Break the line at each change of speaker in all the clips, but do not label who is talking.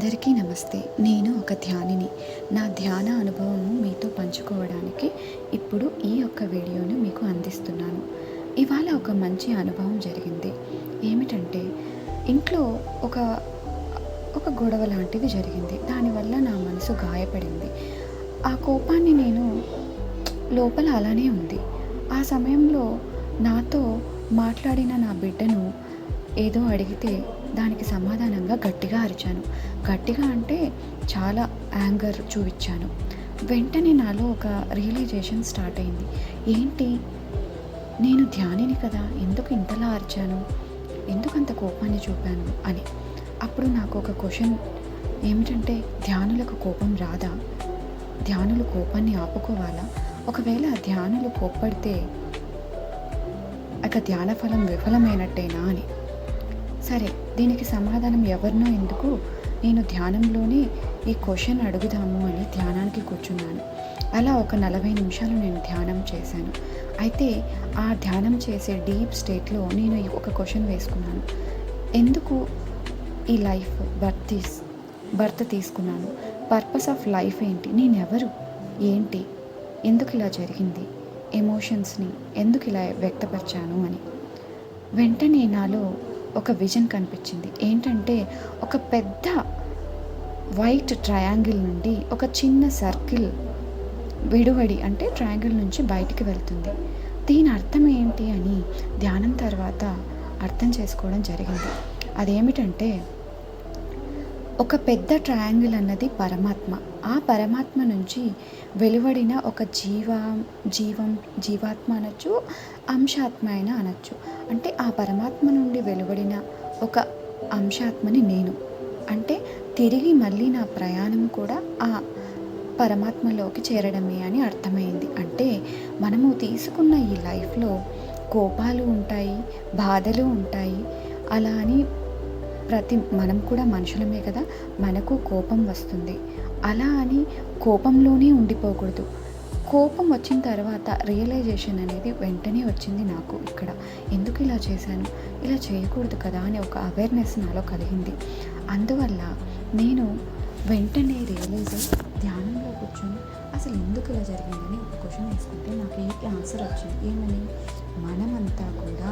అందరికీ నమస్తే. నేను ఒక ధ్యానిని. నా ధ్యాన అనుభవము మీతో పంచుకోవడానికి ఇప్పుడు ఈ యొక్క వీడియోను మీకు అందిస్తున్నాను. ఇవాళ ఒక మంచి అనుభవం జరిగింది. ఏమిటంటే ఇంట్లో ఒక గొడవ లాంటిది జరిగింది. దానివల్ల నా మనసు గాయపడింది. ఆ కోపాన్ని నేను లోపల అలానే ఉంది. ఆ సమయంలో నాతో మాట్లాడిన నా బిడ్డను ఏదో అడిగితే దానికి సమాధానంగా గట్టిగా అరిచాను. గట్టిగా అంటే చాలా యాంగర్ చూపించాను. వెంటనే నాలో ఒక రియలైజేషన్ స్టార్ట్ అయింది. ఏంటి, నేను ధ్యానిని కదా, ఎందుకు ఇంతలా అరిచాను, ఎందుకు అంత కోపాన్ని చూపాను అని. అప్పుడు నాకు ఒక క్వశ్చన్ ఏమిటంటే, ధ్యానులకు కోపం రాదా? ధ్యానులు కోపాన్ని ఆపుకోవాలా? ఒకవేళ ధ్యానులు కోప్పడితే ధ్యాన ఫలం విఫలమైనట్టేనా అని. సరే, దీనికి సమాధానం ఎవరినో ఎందుకు, నేను ధ్యానంలోనే ఈ క్వశ్చన్ అడుగుదాము అని ధ్యానానికి కూర్చున్నాను. అలా ఒక 40 నిమిషాలు నేను ధ్యానం చేశాను. అయితే ఆ ధ్యానం చేసే డీప్ స్టేట్లో నేను ఒక క్వశ్చన్ వేసుకున్నాను. ఎందుకు ఈ లైఫ్ బర్త్ తీసుకున్నాను? పర్పస్ ఆఫ్ లైఫ్ ఏంటి? నేనెవరు, ఏంటి, ఎందుకు ఇలా జరిగింది, ఎమోషన్స్ని ఎందుకు ఇలా వ్యక్తపరిచాను అని. వెంటనే నాలో ఒక విజన్ కనిపించింది. ఏంటంటే, ఒక పెద్ద వైట్ ట్రయాంగిల్ నుండి ఒక చిన్న సర్కిల్ విడివడి, అంటే ట్రయాంగిల్ నుంచి బయటికి వెళ్తుంది. దీని అర్థం ఏంటి అని ధ్యానం తర్వాత అర్థం చేసుకోవడం జరిగింది. అదేమిటంటే, ఒక పెద్ద ట్రయాంగిల్ అన్నది పరమాత్మ. ఆ పరమాత్మ నుంచి వెలువడిన ఒక జీవాత్మ అనొచ్చు, అంశాత్మ అయినా అనొచ్చు. అంటే ఆ పరమాత్మ నుండి వెలువడిన ఒక అంశాత్మని నేను. అంటే తిరిగి మళ్ళీ నా ప్రయాణం కూడా ఆ పరమాత్మలోకి చేరడమే అని అర్థమైంది. అంటే మనము తీసుకున్న ఈ లైఫ్లో కోపాలు ఉంటాయి, బాధలు ఉంటాయి. అలా అని మనం కూడా మనుషులమే కదా, మనకు కోపం వస్తుంది. అలా అని కోపంలోనే ఉండిపోకూడదు. కోపం వచ్చిన తర్వాత రియలైజేషన్ అనేది వెంటనే వచ్చింది నాకు. ఇక్కడ ఎందుకు ఇలా చేశాను, ఇలా చేయకూడదు కదా అని ఒక అవేర్నెస్ నాలో కలిగింది. అందువల్ల నేను వెంటనే రియలైజ్ అయ్యి ధ్యానంలో కూర్చొని అసలు ఎందుకు ఇలా జరిగిందని ఒక క్వశ్చన్ వేసుకుంటే నాకు ఈ ఆన్సర్ వచ్చింది. ఏమని, మనమంతా కూడా,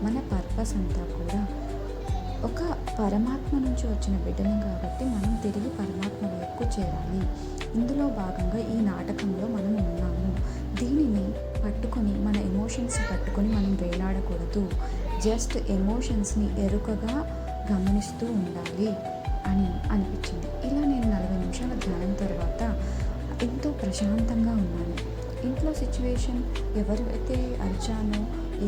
మన పర్పస్ అంతా కూడా ఒక పరమాత్మ నుంచి వచ్చిన బిడ్డలం కాబట్టి మనం తిరిగి పరమాత్మ వైపుకు చేరాలి. ఇందులో భాగంగా ఈ నాటకంలో మనం ఉన్నాము. దీనిని పట్టుకొని, మన ఎమోషన్స్ పట్టుకొని మనం వేలాడకూడదు. జస్ట్ ఎమోషన్స్ని ఎరుకగా గమనిస్తూ ఉండాలి అని అనిపించింది. ఇలా నేను 40 నిమిషాల ధ్యానం తర్వాత ఎంతో ప్రశాంతంగా ఉన్నాను. ఇంట్లో సిచ్యువేషన్, ఎవరైతే అరిచానో,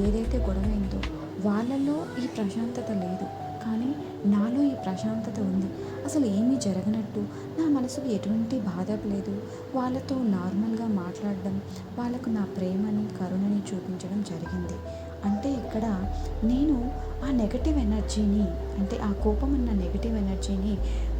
ఏదైతే గొడవైందో వాళ్ళలో ఈ ప్రశాంతత లేదు, కానీ నాలో ఈ ప్రశాంతత ఉంది. అసలు ఏమీ జరగనట్టు, నా మనసుకు ఎటువంటి బాధ లేదు. వాళ్ళతో నార్మల్గా మాట్లాడడం, వాళ్ళకు నా ప్రేమని, కరుణని చూపించడం జరిగింది. అంటే ఇక్కడ నేను ఆ నెగటివ్ ఎనర్జీని, అంటే ఆ కోపం అన్న నెగటివ్ ఎనర్జీని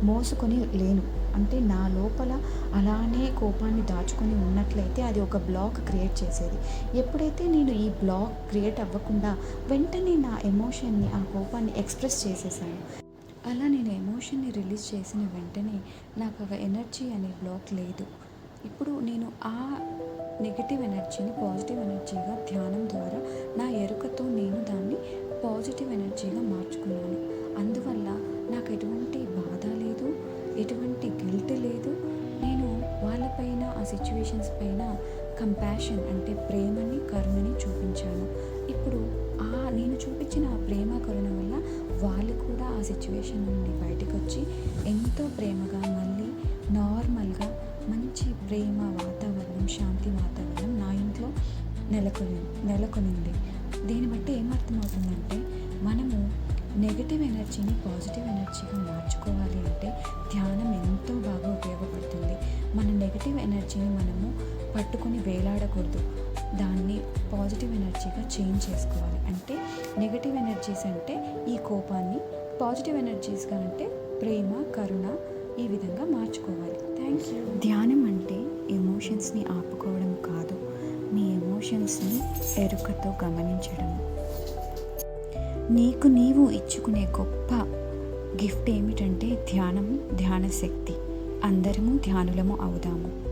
మోసుకొని లేను. అంటే నా లోపల అలానే కోపాన్ని దాచుకొని ఉన్నట్లయితే అది ఒక బ్లాక్ క్రియేట్ చేసేది. ఎప్పుడైతే నేను ఈ బ్లాక్ క్రియేట్ అవ్వకుండా వెంటనే నా ఎమోషన్ని, ఆ కోపాన్ని ఎక్స్ప్రెస్ చేసేసాను. అలా నేను ఎమోషన్ని రిలీజ్ చేసిన వెంటనే నాకు ఒక ఎనర్జీ అనే బ్లాక్ లేదు. ఇప్పుడు నేను ఆ నెగిటివ్ ఎనర్జీని పాజిటివ్ ఎనర్జీగా ధ్యానం ద్వారా నా ఎరుకతో నేను దాన్ని పాజిటివ్ ఎనర్జీగా మార్చుకున్నాను. అందువల్ల నాకు ఎటువంటి బాధ లేదు, ఎటువంటి గిల్ట్ లేదు. నేను వాళ్ళపైన, ఆ సిచ్యువేషన్స్ పైన కంపాషన్, అంటే ప్రేమని, కరుణని చూపించాను. ఇప్పుడు నేను చూపించిన ఆ ప్రేమ, కరుణ వల్ల వాళ్ళు కూడా ఆ సిచ్యువేషన్ నుండి బయటకు వచ్చి ఎంతో ప్రేమగా మళ్ళీ నార్మల్గా మంచి ప్రేమ వాతావరణం, శాంతి వాతావరణం నా ఇంట్లో నెలకొనింది. దీన్ని బట్టి ఏమర్థమవుతుందంటే, మనము నెగటివ్ ఎనర్జీని పాజిటివ్ ఎనర్జీగా మార్చుకోవాలి అంటే ధ్యానం ఎంతో బాగా ఉపయోగపడుతుంది. మన నెగటివ్ ఎనర్జీని మనము పట్టుకొని వేలాడకూడదు, దాన్ని పాజిటివ్ ఎనర్జీగా చేంజ్ చేసుకోవాలి. అంటే నెగటివ్ ఎనర్జీస్ అంటే ఈ కోపాన్ని, పాజిటివ్ ఎనర్జీస్గా అంటే ప్రేమ, కరుణ, ఈ విధంగా మార్చుకోవాలి. Thank you. ధ్యానం అంటే ఎమోషన్స్ని ఆపుకోవడం కాదు, మీ ఎమోషన్స్ని ఎరుకతో గమనించడం. నీకు నీవు ఇచ్చుకునే గొప్ప గిఫ్ట్ ఏమిటంటే ధ్యానం, ధ్యాన శక్తి. అందరము ధ్యానులము అవుదాము.